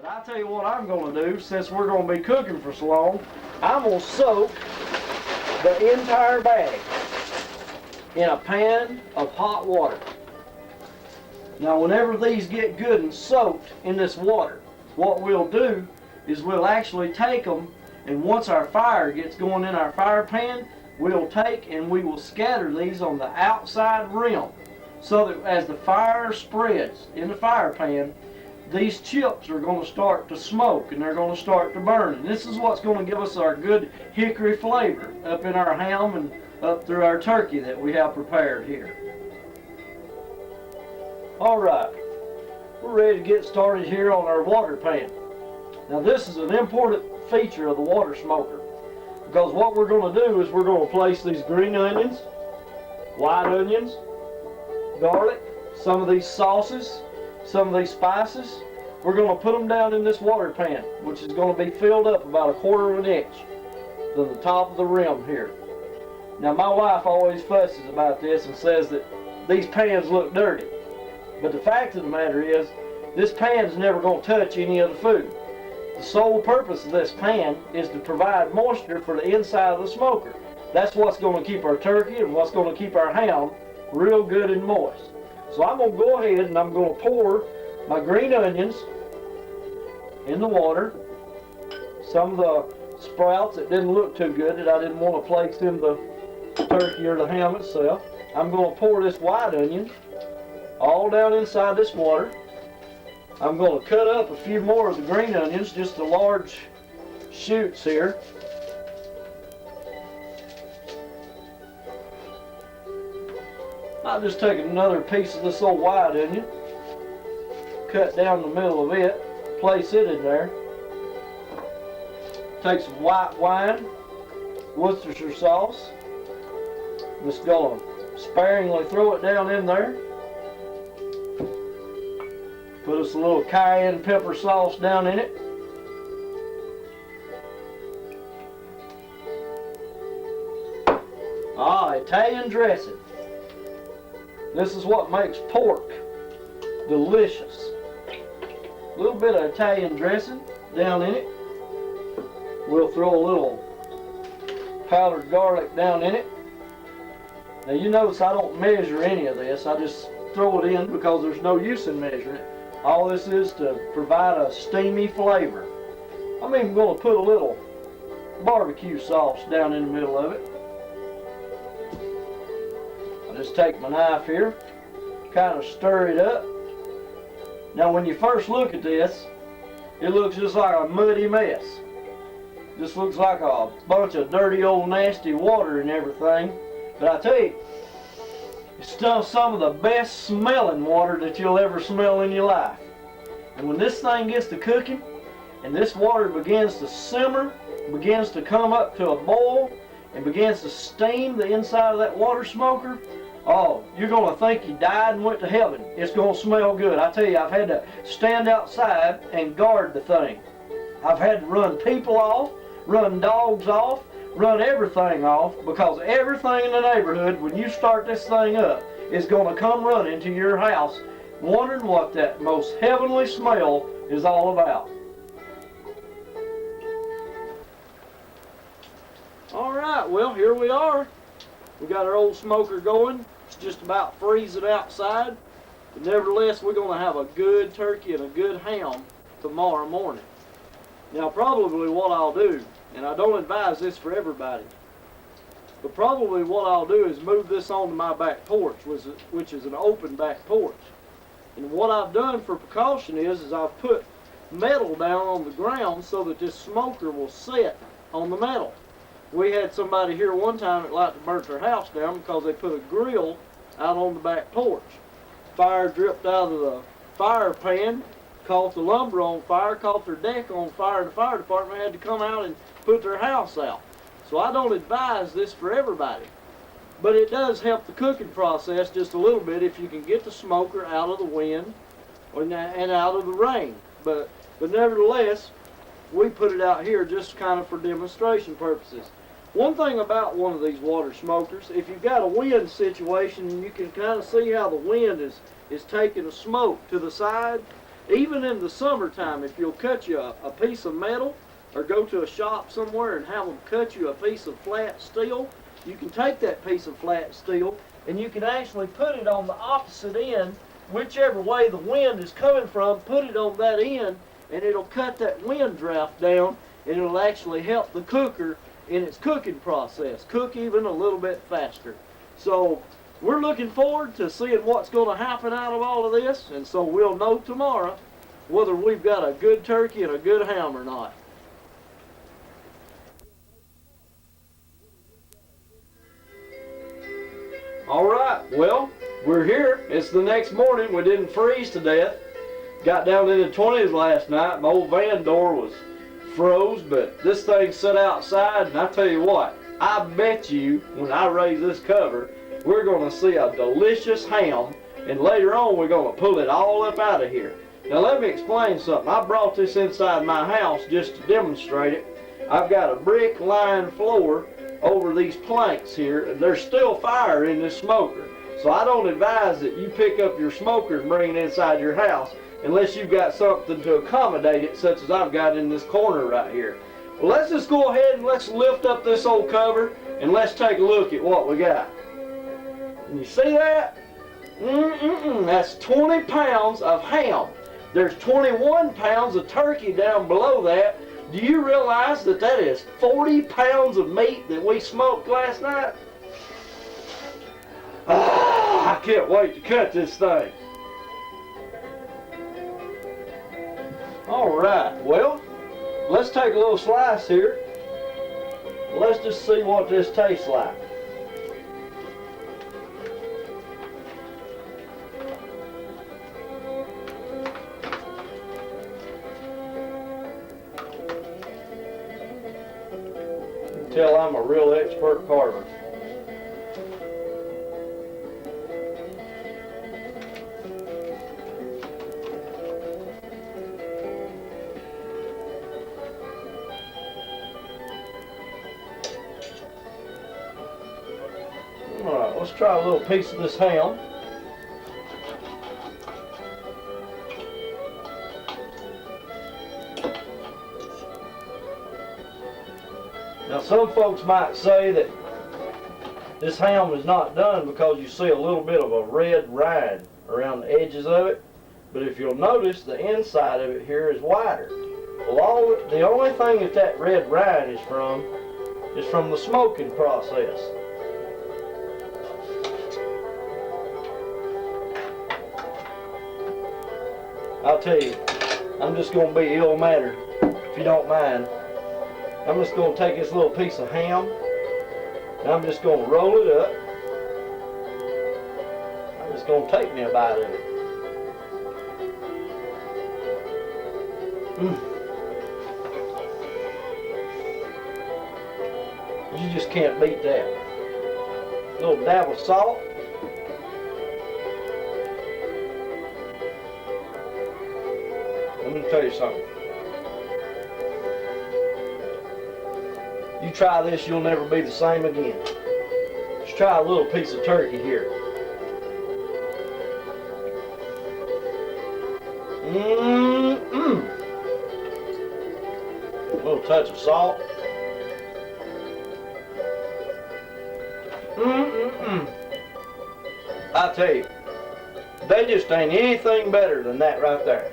But I'll tell you what I'm going to do, since we're going to be cooking for so long. I'm going to soak the entire bag in a pan of hot water. Now whenever these get good and soaked in this water, what we'll do is we'll actually take them, and once our fire gets going in our fire pan, we'll take and we will scatter these on the outside rim, so that as the fire spreads in the fire pan, these chips are going to start to smoke and they're going to start to burn. And this is what's going to give us our good hickory flavor up in our ham and up through our turkey that we have prepared here. Alright, we're ready to get started here on our water pan. Now this is an important feature of the water smoker, because what we're going to do is we're going to place these green onions, white onions, garlic, some of these sauces, some of these spices. We're going to put them down in this water pan, which is going to be filled up about 1/4 inch to the top of the rim here. Now my wife always fusses about this and says that these pans look dirty. But the fact of the matter is, this pan's never going to touch any of the food. The sole purpose of this pan is to provide moisture for the inside of the smoker. That's what's going to keep our turkey and what's going to keep our ham real good and moist. So I'm going to go ahead and I'm going to pour my green onions in the water. Some of the sprouts that didn't look too good that I didn't want to place in the turkey or the ham itself. I'm going to pour this white onion all down inside this water. I'm going to cut up a few more of the green onions, just the large shoots here. I'll just take another piece of this old white onion, cut down the middle of it, place it in there. Take some white wine, Worcestershire sauce. I'm just going to sparingly throw it down in there. Put us a little cayenne pepper sauce down in it. Italian dressing. This is what makes pork delicious. A little bit of Italian dressing down in it. We'll throw a little powdered garlic down in it. Now you notice I don't measure any of this. I just throw it in because there's no use in measuring it. All this is to provide a steamy flavor. I'm even going to put a little barbecue sauce down in the middle of it. I just take my knife here, kind of stir it up. Now when you first look at this, it looks just like a muddy mess. Just looks like a bunch of dirty old nasty water and everything. But I tell you, it's still some of the best smelling water that you'll ever smell in your life. And when this thing gets to cooking and this water begins to simmer, begins to come up to a boil, and begins to steam the inside of that water smoker, oh, you're going to think you died and went to heaven. It's going to smell good. I tell you, I've had to stand outside and guard the thing. I've had to run people off, run dogs off, run everything off, because everything in the neighborhood, when you start this thing up, is going to come running to your house wondering what that most heavenly smell is all about. Alright, well here we are. We got our old smoker going. It's just about freezing outside. But nevertheless, we're going to have a good turkey and a good ham tomorrow morning. Now probably what I'll do, and I don't advise this for everybody, but probably what I'll do is move this onto my back porch, which is an open back porch. And what I've done for precaution is I've put metal down on the ground so that this smoker will set on the metal. We had somebody here one time that liked to burn their house down because they put a grill out on the back porch. Fire dripped out of the fire pan, caught the lumber on fire, caught their deck on fire, and the fire department had to come out and put their house out. So I don't advise this for everybody. But it does help the cooking process just a little bit if you can get the smoker out of the wind and out of the rain. But nevertheless, we put it out here just kind of for demonstration purposes. One thing about one of these water smokers, if you've got a wind situation, you can kind of see how the wind is taking the smoke to the side. even in the summertime, if you'll cut you a piece of metal or go to a shop somewhere and have them cut you a piece of flat steel, you can take that piece of flat steel and you can actually put it on the opposite end, whichever way the wind is coming from, put it on that end, and it'll cut that wind draft down, and it'll actually help the cooker in its cooking process, cook even a little bit faster. So we're looking forward to seeing what's going to happen out of all of this, and so we'll know tomorrow whether we've got a good turkey and a good ham or not. All right, well, we're here. It's the next morning. We didn't freeze to death. Got down in the 20s last night. My old van door was froze, but this thing sat outside, and I tell you what, I bet you when I raise this cover, we're going to see a delicious ham, and later on we're going to pull it all up out of here. Now let me explain something. I brought this inside my house just to demonstrate it. I've got a brick lined floor over these planks here, and there's still fire in this smoker. So I don't advise that you pick up your smoker and bring it inside your house unless you've got something to accommodate it, such as I've got in this corner right here. Well, let's just go ahead and let's lift up this old cover and let's take a look at what we got. And you see that? That's 20 pounds of ham. There's 21 pounds of turkey down below that. Do you realize that that is 40 pounds of meat that we smoked last night? I can't wait to cut this thing. All right, well, let's take a little slice here. Let's just see what this tastes like. Tell I'm a real expert carver. Alright, let's try a little piece of this ham. Now some folks might say that this ham is not done because you see a little bit of a red rind around the edges of it, but if you'll notice, the inside of it here is whiter. Well, the only thing that red rind is from the smoking process. I'll tell you, I'm just going to be ill-mannered, if you don't mind. I'm just going to take this little piece of ham, and I'm just going to roll it up. I'm just going to take me a bite of it. You just can't beat that. A little dab of salt. Let me tell you something. You try this, you'll never be the same again. Let's try a little piece of turkey here. A little touch of salt. I tell you, they just ain't anything better than that right there.